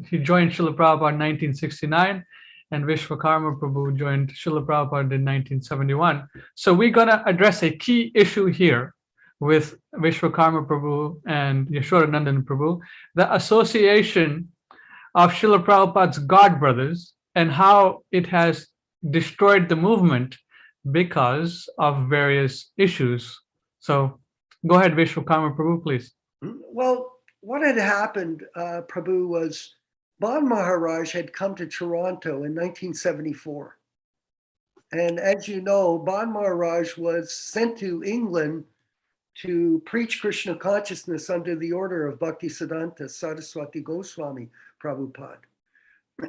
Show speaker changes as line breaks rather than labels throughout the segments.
he joined Srila Prabhupada in 1969, and Visvakarma Prabhu joined Srila Prabhupada in 1971. So we're going to address a key issue here with Visvakarma Prabhu and Yasodananda Prabhu, the association of Srila Prabhupada's God brothers and how it has destroyed the movement because of various issues. So go ahead, Vishwakarma Prabhu, please.
Well, what had happened, Prabhu, was Ban Maharaj had come to Toronto in 1974. And as you know, Ban Maharaj was sent to England to preach Krishna consciousness under the order of Bhaktisiddhanta Saraswati Goswami Prabhupada.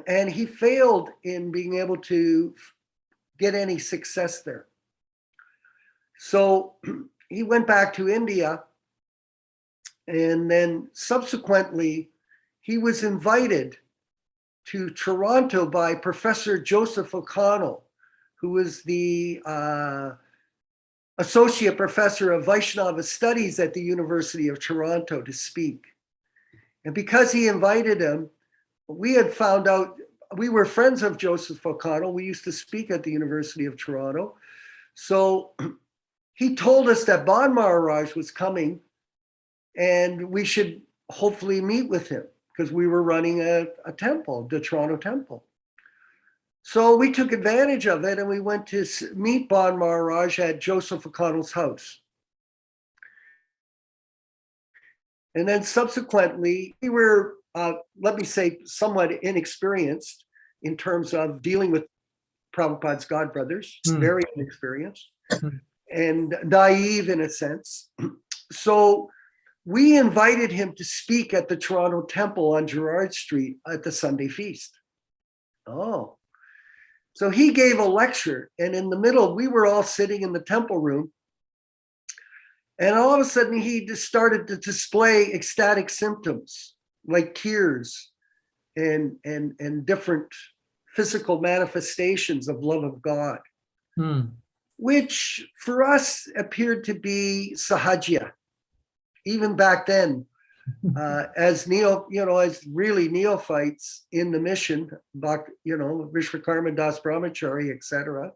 And he failed in being able to get any success there. So he went back to India, and then subsequently he was invited to Toronto by Professor Joseph O'Connell, who was the associate professor of Vaishnava studies at the University of Toronto, to speak. And because he invited him, we had found out, we were friends of Joseph O'Connell. We used to speak at the University of Toronto. So he told us that Ban Maharaj was coming and we should hopefully meet with him, because we were running a temple, the Toronto temple. So we took advantage of it and we went to meet Ban Maharaj at Joseph O'Connell's house. And then subsequently, we were, let me say, somewhat inexperienced in terms of dealing with Prabhupada's God brothers, very inexperienced and naive in a sense. So we invited him to speak at the Toronto Temple on Gerrard Street at the Sunday feast. Oh, so he gave a lecture, and in the middle, we were all sitting in the temple room, and all of a sudden he just started to display ecstatic symptoms like tears and different physical manifestations of love of God, which for us appeared to be sahajya. Even back then, as really neophytes in the mission, Visvakarma Das Brahmachari, etc.,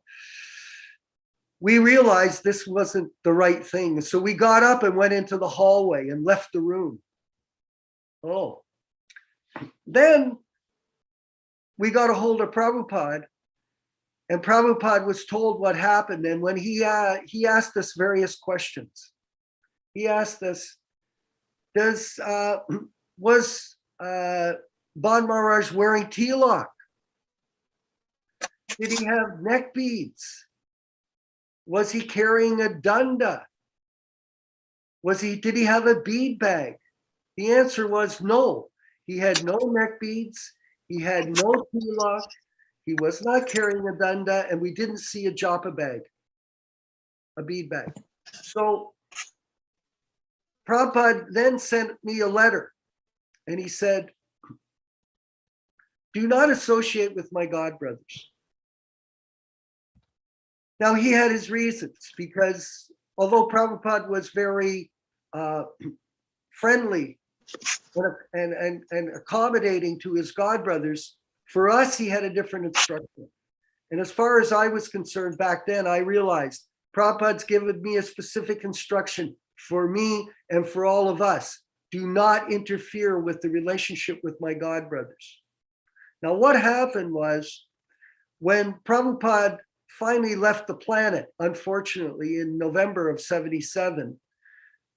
we realized this wasn't the right thing. So we got up and went into the hallway and left the room. Oh, then we got a hold of Prabhupada, and Prabhupada was told what happened. And when he asked us various questions. He asked us, was Ban Maharaj wearing tilak? Did he have neck beads? Was he carrying a danda? Did he have a bead bag? The answer was no. He had no neck beads. He had no tilak. He was not carrying a danda, and we didn't see a japa bag, a bead bag. So Prabhupada then sent me a letter, and he said, do not associate with my God brothers. Now, he had his reasons, because although Prabhupada was very friendly and accommodating to his God brothers, for us, he had a different instruction. And as far as I was concerned back then, I realized Prabhupada's given me a specific instruction for me and for all of us. Do not interfere with the relationship with my God brothers. Now, what happened was, when Prabhupada finally left the planet, unfortunately, in November of 77,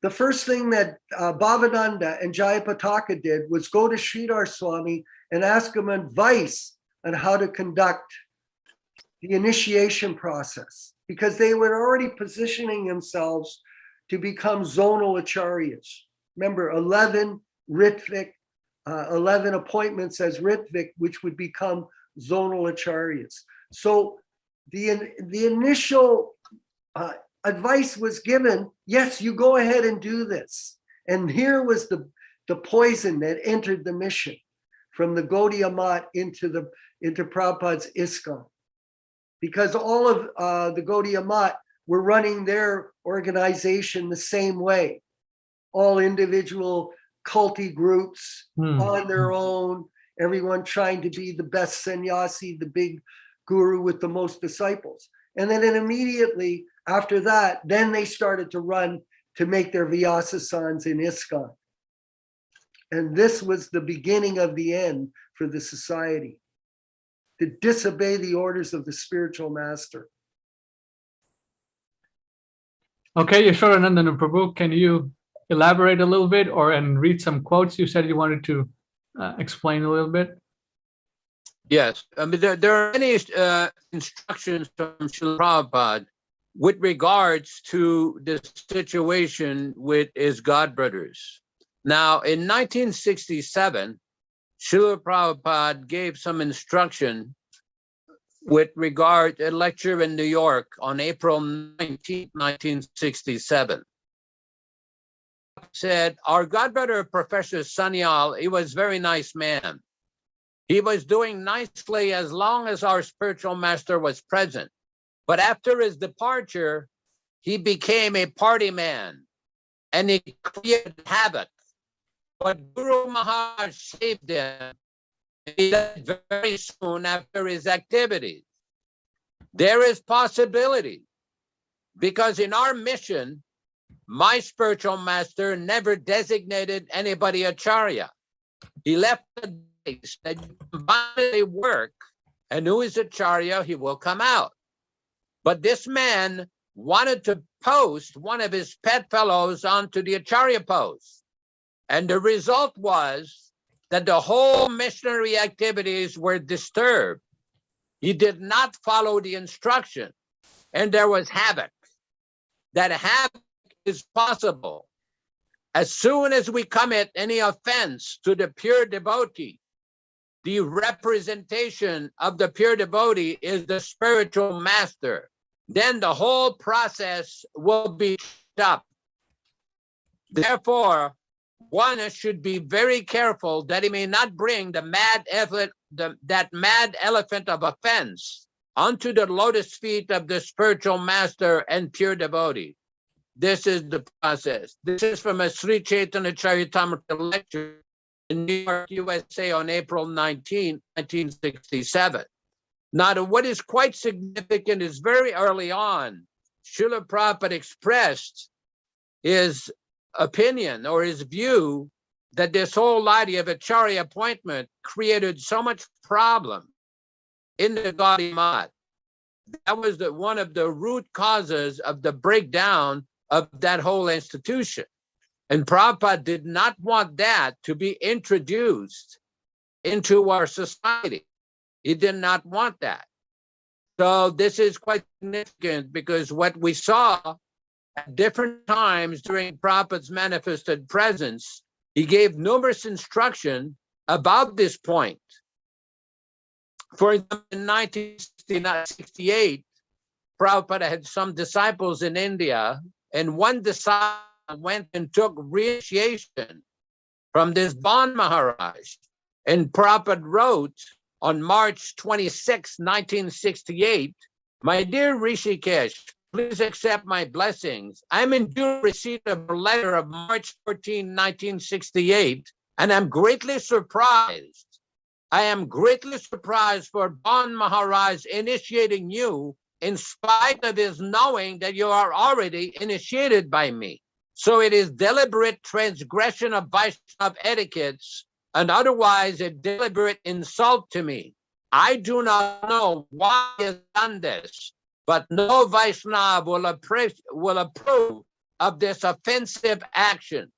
the first thing that Bhavananda and Jayapataka did was go to Sridhar Swami and ask him advice on how to conduct the initiation process, because they were already positioning themselves to become zonal acharyas. Remember, 11 Ritvik, 11 appointments as Ritvik, which would become zonal acharyas. So the initial advice was given, yes, you go ahead and do this. And here was the poison that entered the mission from the Gaudiya Math into Prabhupada's ISKCON. Because all of the Gaudiya Math were running their organization the same way. All individual culty groups
Hmm.
on their own, everyone trying to be the best sannyasi, the big guru with the most disciples. And then immediately after that, then they started to run to make their Vyasasans in ISKCON. And this was the beginning of the end for the society, to disobey the orders of the spiritual master.
Okay, Yasodananda and Prabhu, can you elaborate a little bit and read some quotes? You said you wanted to explain a little bit.
Yes, I mean, there are many instructions from Srila Prabhupada with regards to the situation with his godbrothers. Now, in 1967, Srila Prabhupada gave some instruction with regard to a lecture in New York on April 19, 1967. Said, our godbrother, Professor Sanyal, he was a very nice man. He was doing nicely as long as our spiritual master was present. But after his departure, he became a party man and he created havoc. But Guru Maharaj saved him. He died very soon after his activities. There is possibility, because in our mission, my spiritual master never designated anybody acharya. He left the days that you combine work, and who is acharya, he will come out. But this man wanted to post one of his pet fellows onto the acharya post. And the result was that the whole missionary activities were disturbed. He did not follow the instruction, and there was havoc. That havoc is possible. As soon as we commit any offense to the pure devotee, the representation of the pure devotee is the spiritual master. Then the whole process will be stopped. Therefore, one should be very careful that he may not bring the mad elephant, that mad elephant of offense onto the lotus feet of the spiritual master and pure devotee. This is the process. This is from a Sri Chaitanya Charitamrita lecture in New York, USA on April 19, 1967. Now, what is quite significant is very early on, Srila Prabhupada expressed his opinion or his view that this whole idea of acharya appointment created so much problem in the Gaudiya Math. That was one of the root causes of the breakdown of that whole institution. And Prabhupada did not want that to be introduced into our society. He did not want that. So this is quite significant, because what we saw at different times during Prabhupada's manifested presence, he gave numerous instructions about this point. For example, in 1968, Prabhupada had some disciples in India, and one disciple went and took re-initiation from this Ban Maharaj. And Prabhupada wrote on March 26, 1968, my dear Rishikesh, please accept my blessings. I'm in due receipt of a letter of March 14, 1968, and I'm greatly surprised. I am greatly surprised for Ban Maharaj initiating you in spite of his knowing that you are already initiated by me. So it is deliberate transgression of Vaishnava etiquettes and otherwise a deliberate insult to me. I do not know why he has done this, but no Vaishnava will approve of this offensive action.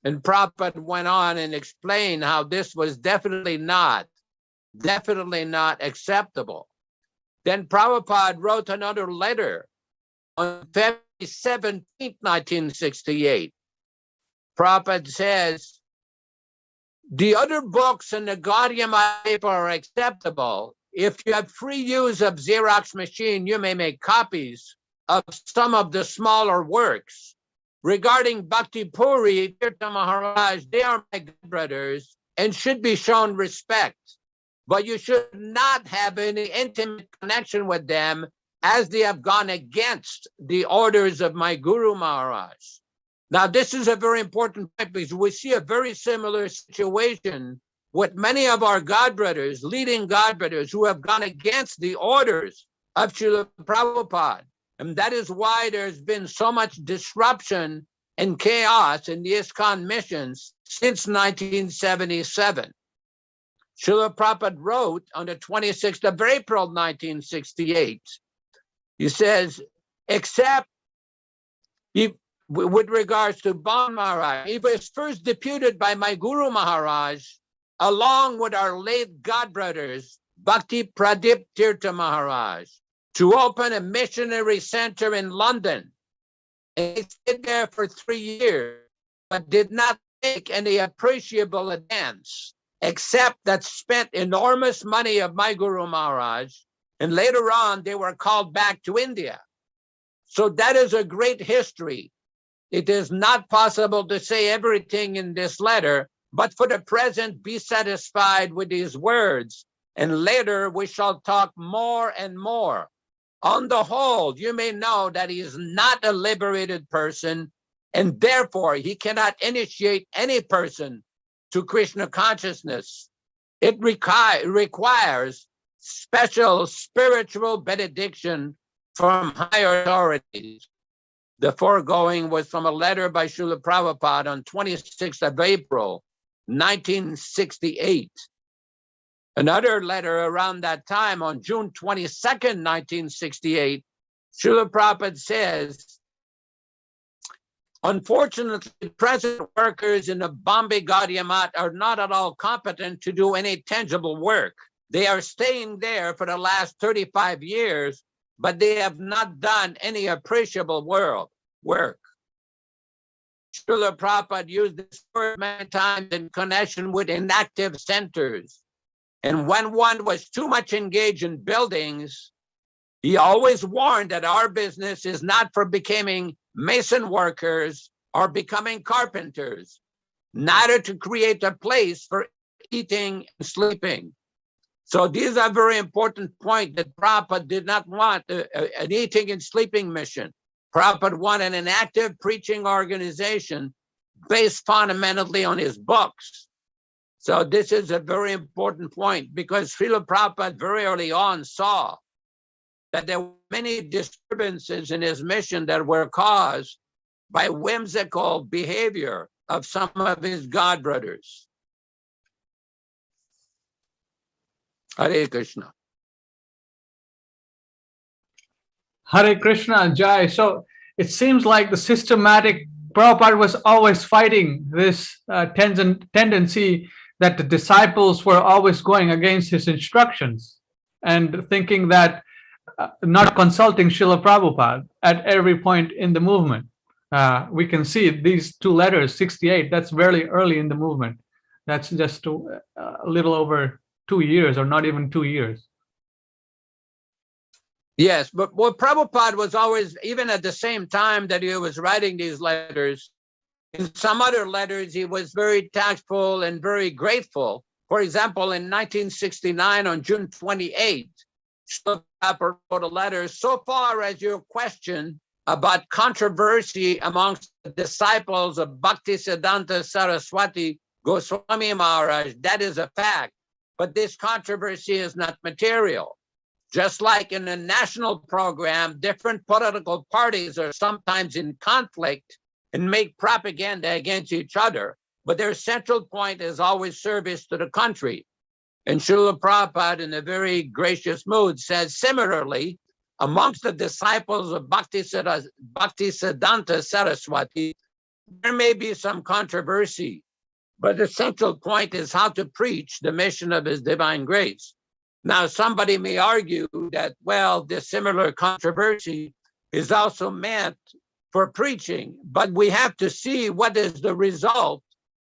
And Prabhupada went on and explained how this was definitely not acceptable. Then Prabhupada wrote another letter on February 17, 1968. Prabhupada says, the other books in the Gaudiya Math paper are acceptable. If you have free use of Xerox machine, you may make copies of some of the smaller works. Regarding Bhakti Puri, Tirtha Maharaj, they are my brothers and should be shown respect. But you should not have any intimate connection with them, as they have gone against the orders of my Guru Maharaj. Now, this is a very important point because we see a very similar situation with many of our God brothers, leading God brothers, who have gone against the orders of Srila Prabhupada. And that is why there's been so much disruption and chaos in the ISKCON missions since 1977. Srila Prabhupada wrote on the 26th of April, 1968, he says, except with regards to Bon Maharaj, he was first deputed by my Guru Maharaj, along with our late God brothers, Bhakti Pradip Tirtha Maharaj, to open a missionary center in London. And he stayed there for 3 years, but did not make any appreciable advance, except that spent enormous money of my Guru Maharaj. And later on, they were called back to India. So that is a great history. It is not possible to say everything in this letter, but for the present, be satisfied with these words. And later, we shall talk more and more. On the whole, you may know that he is not a liberated person, and therefore he cannot initiate any person to Krishna consciousness. It requires special spiritual benediction from higher authorities. The foregoing was from a letter by Srila Prabhupada on 26th of April, 1968. Another letter around that time on June 22nd, 1968, Srila Prabhupada says, unfortunately, present workers in the Bombay Gaudiya Math are not at all competent to do any tangible work. They are staying there for the last 35 years, but they have not done any appreciable work. Srila Prabhupada used this word many times in connection with inactive centers. And when one was too much engaged in buildings, he always warned that our business is not for becoming mason workers or becoming carpenters, neither to create a place for eating and sleeping. So these are very important points that Prabhupada did not want an eating and sleeping mission. Prabhupada wanted an active preaching organization based fundamentally on his books. So this is a very important point because Srila Prabhupada very early on saw that there were many disturbances in his mission that were caused by whimsical behavior of some of his God brothers. Hare Krishna.
Hare Krishna, Jai. So it seems like the systematic Prabhupada was always fighting this tendency that the disciples were always going against his instructions and thinking that not consulting Srila Prabhupada at every point in the movement. We can see these two letters, 68, that's very early in the movement. That's just a little over 2 years or not even 2 years.
Yes, but Prabhupada was always, even at the same time that he was writing these letters, in some other letters, he was very tactful and very grateful. For example, in 1969, on June 28th, Srila Prabhupada wrote a letter, so far as your question about controversy amongst the disciples of Bhaktisiddhanta Saraswati Goswami Maharaj, that is a fact. But this controversy is not material. Just like in a national program, different political parties are sometimes in conflict and make propaganda against each other, but their central point is always service to the country. And Srila Prabhupada, in a very gracious mood, says similarly, amongst the disciples of Bhaktisiddhanta Saraswati, there may be some controversy, but the central point is how to preach the mission of His Divine Grace. Now, somebody may argue that, well, this similar controversy is also meant for preaching, but we have to see what is the result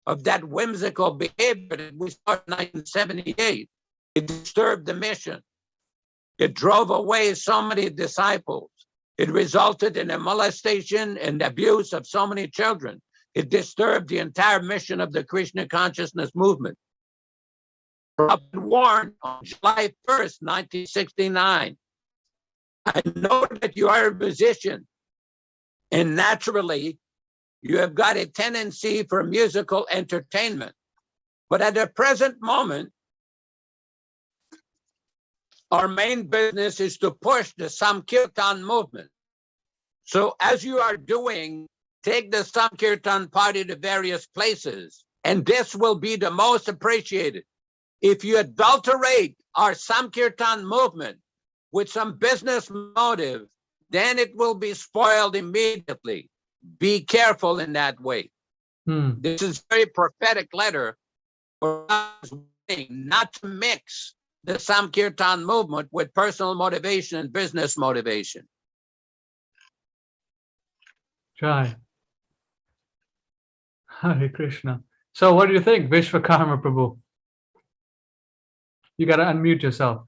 of that whimsical behavior that we saw in 1978. It disturbed the mission. It drove away so many disciples. It resulted in a molestation and abuse of so many children. It disturbed the entire mission of the Krishna consciousness movement. Prabhupada warned on July 1st, 1969, I know that you are a musician, and naturally, you have got a tendency for musical entertainment. But at the present moment, our main business is to push the Sankirtan movement. So as you are doing, take the Sankirtan party to various places, and this will be the most appreciated. If you adulterate our Sankirtan movement with some business motive, then it will be spoiled immediately. Be careful in that way. This is a very prophetic letter for us not to mix the Sankirtan movement with personal motivation and business motivation.
Jai. Hare Krishna. So what do you think, Visvakarma Prabhu? You got to unmute yourself.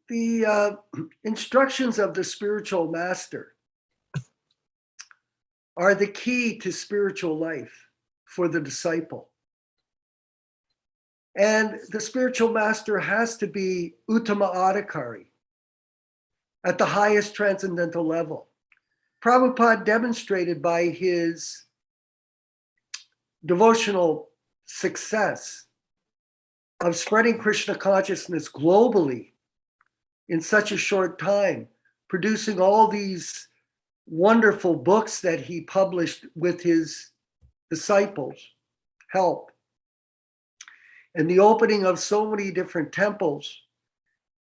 The instructions of the spiritual master are the key to spiritual life for the disciple. And the spiritual master has to be Uttama Adhikari at the highest transcendental level. Prabhupada demonstrated by his devotional success of spreading Krishna consciousness globally in such a short time, producing all these wonderful books that he published with his disciples' help, and the opening of so many different temples,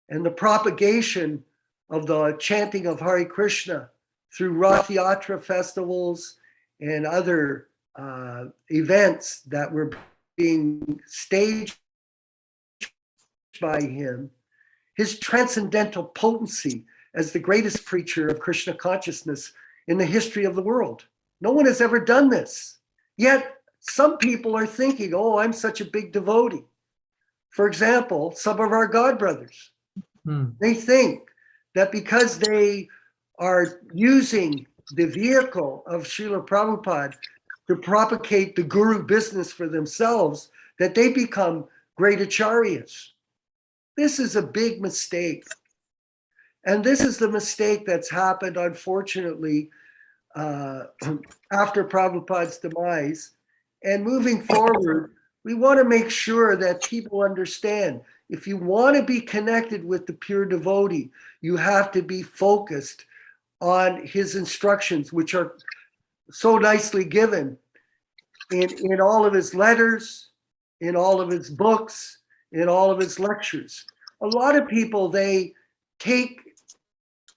and the propagation of the chanting of Hare Krishna through Rath Yatra festivals and other events that were being staged by him, his transcendental potency as the greatest preacher of Krishna consciousness in the history of the world. No one has ever done this. Yet some people are thinking, oh, I'm such a big devotee. For example, some of our godbrothers, they think that because they are using the vehicle of Srila Prabhupada to propagate the guru business for themselves, that they become great acharyas. This is a big mistake. And this is the mistake that's happened, unfortunately, after Prabhupada's demise. And moving forward, we want to make sure that people understand, if you want to be connected with the pure devotee, you have to be focused on his instructions, which are so nicely given in all of his letters, in all of his books, in all of his lectures. A lot of people, they take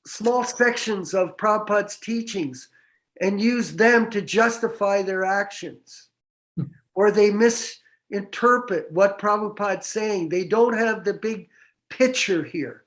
small sections of Prabhupada's teachings and use them to justify their actions, or they misinterpret what Prabhupada's saying. They don't have the big picture here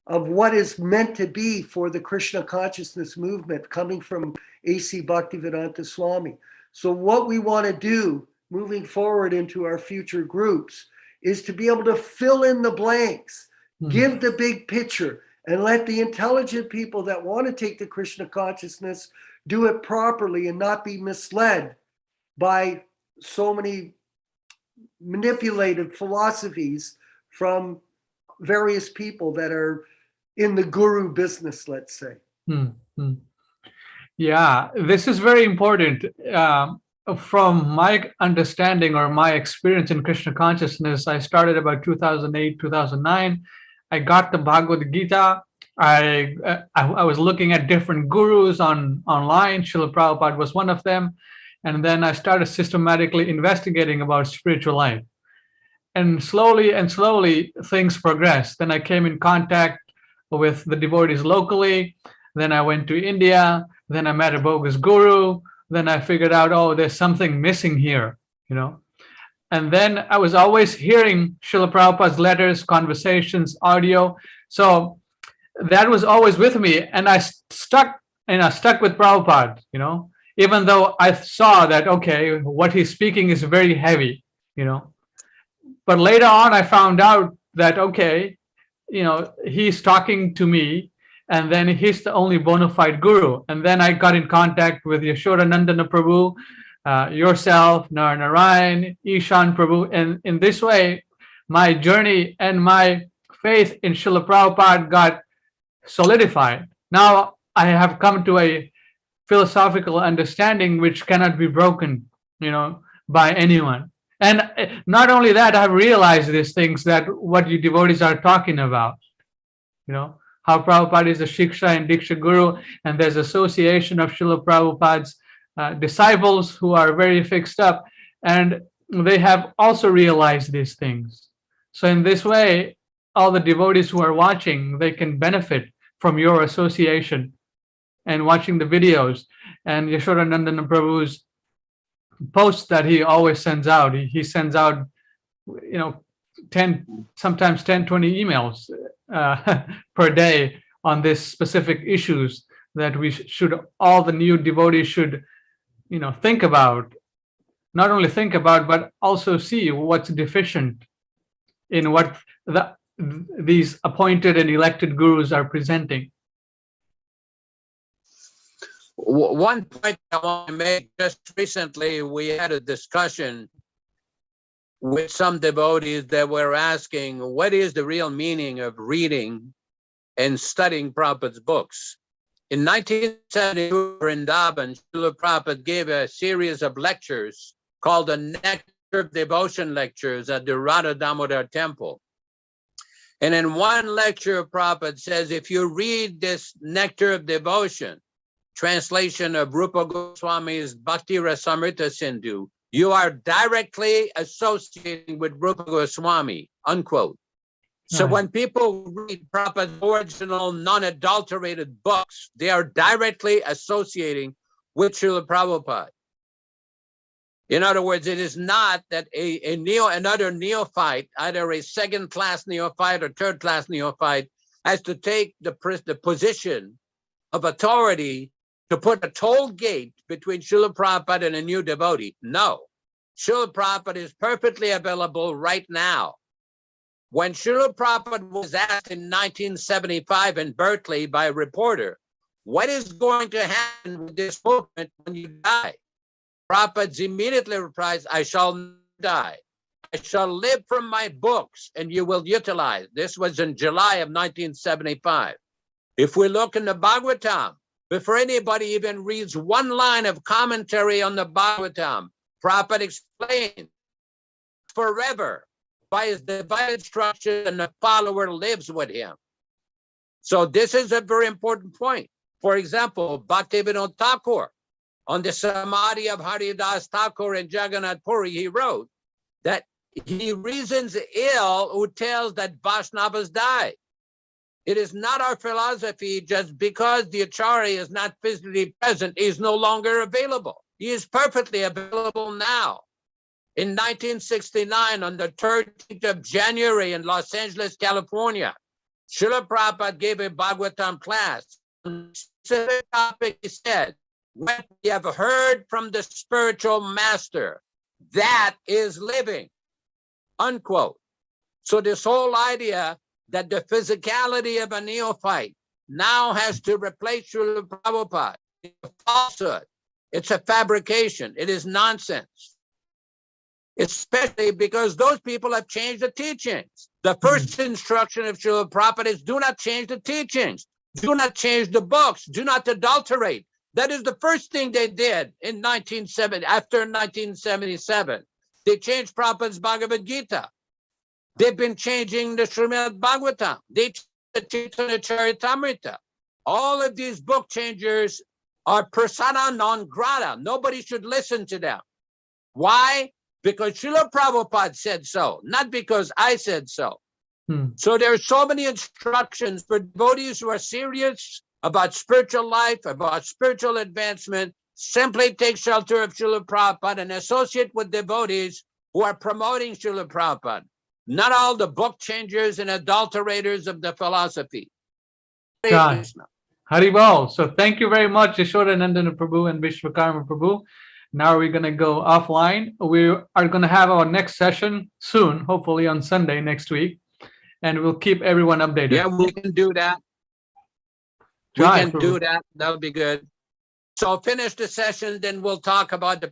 of what is meant to be for the Krishna consciousness movement coming from A.C. Bhaktivedanta Swami. So what we want to do moving forward into our future groups is to be able to fill in the blanks, give the big picture, and let the intelligent people that want to take the Krishna consciousness do it properly and not be misled by so many manipulated philosophies from various people that are in the guru business, let's say.
Yeah, this is very important. From my understanding or my experience in Krishna consciousness, I started about 2008, 2009. I got the Bhagavad Gita. I was looking at different gurus online. Srila Prabhupada was one of them. And then I started systematically investigating about spiritual life. And slowly things progressed. Then I came in contact with the devotees locally. Then I went to India. Then I met a bogus guru. Then I figured out, oh, there's something missing here, you know. And then I was always hearing Srila Prabhupada's letters, conversations, audio. So that was always with me. And I stuck with Prabhupada, you know, even though I saw that, okay, what he's speaking is very heavy, you know. But later on, I found out that, okay, you know, he's talking to me, and then he's the only bona fide guru. And then I got in contact with Yasodananda Prabhu, yourself, Narayan, Ishan Prabhu. And in this way, my journey and my faith in Srila Prabhupada got solidified. Now I have come to a philosophical understanding which cannot be broken, by anyone. And not only that, I've realized these things, that what you devotees are talking about, how Prabhupada is a Shiksha and Diksha Guru, and there's association of Srila Prabhupada's disciples who are very fixed up, and they have also realized these things. So in this way, all the devotees who are watching, they can benefit from your association and watching the videos. And Yasodananda Prabhu's posts that he always sends out, he sends out 10, sometimes 10, 20 emails per day on this specific issues that we should, all the new devotees should think about, not only think about, but also see what's deficient in what these appointed and elected gurus are presenting.
One point I want to make, just recently we had a discussion with some devotees that were asking, what is the real meaning of reading and studying Prabhupada's books? In 1972, Vrindavan, Srila Prabhupada gave a series of lectures called the Nectar of Devotion lectures at the Radha Damodar temple. And in one lecture, Prabhupada says, if you read this Nectar of Devotion, translation of Rupa Goswami's Bhakti Rasamrita Sindhu, you are directly associating with Rupa Goswami, unquote. So when people read Prabhupada's original non-adulterated books, they are directly associating with Srila Prabhupada. In other words, it is not that another neophyte, either a second-class neophyte or third-class neophyte, has to take the position of authority to put a toll gate between Srila Prabhupada and a new devotee. No, Srila Prabhupada is perfectly available right now. When Srila Prabhupada was asked in 1975 in Berkeley by a reporter, what is going to happen with this movement when you die? Prabhupada immediately replies, I shall not die. I shall live from my books and you will utilize. This was in July of 1975. If we look in the Bhagavatam, before anybody even reads one line of commentary on the Bhagavatam, Prabhupada explains forever by his divine instruction, and the follower lives with him. So this is a very important point. For example, Bhaktivinoda Thakur, on the Samadhi of Haridas Thakur in Jagannath Puri, he wrote that he reasons ill who tells that Vaishnavas die. It is not our philosophy just because the Acharya is not physically present, he is no longer available. He is perfectly available now. In 1969, on the 13th of January in Los Angeles, California, Srila Prabhupada gave a Bhagavatam class. On a specific topic, he said, what we have heard from the spiritual master, that is living, unquote. So this whole idea that the physicality of a neophyte now has to replace Srila Prabhupada, it's a falsehood. It's a fabrication. It is nonsense. Especially because those people have changed the teachings. The first instruction of Srila Prabhupada is do not change the teachings. Do not change the books. Do not adulterate. That is the first thing they did in 1970, after 1977. They changed Prabhupada's Bhagavad Gita. They've been changing the Srimad Bhagavatam. They changed the Chaitanya Charitamrita. All of these book changers are persona non grata. Nobody should listen to them. Why? Because Srila Prabhupada said so, not because I said so. So there are so many instructions for devotees who are serious about spiritual life, about spiritual advancement. Simply take shelter of Srila Prabhupada and associate with devotees who are promoting Srila Prabhupada, not all the book changers and adulterators of the philosophy.
Haribol. So thank you very much, Yasodananda Prabhu and Visvakarma Prabhu. Now we're going to go offline. We are going to have our next session soon, hopefully on Sunday next week, and we'll keep everyone updated.
Yeah, we can do that. We can do that. That'll be good. So finish the session, then we'll talk about the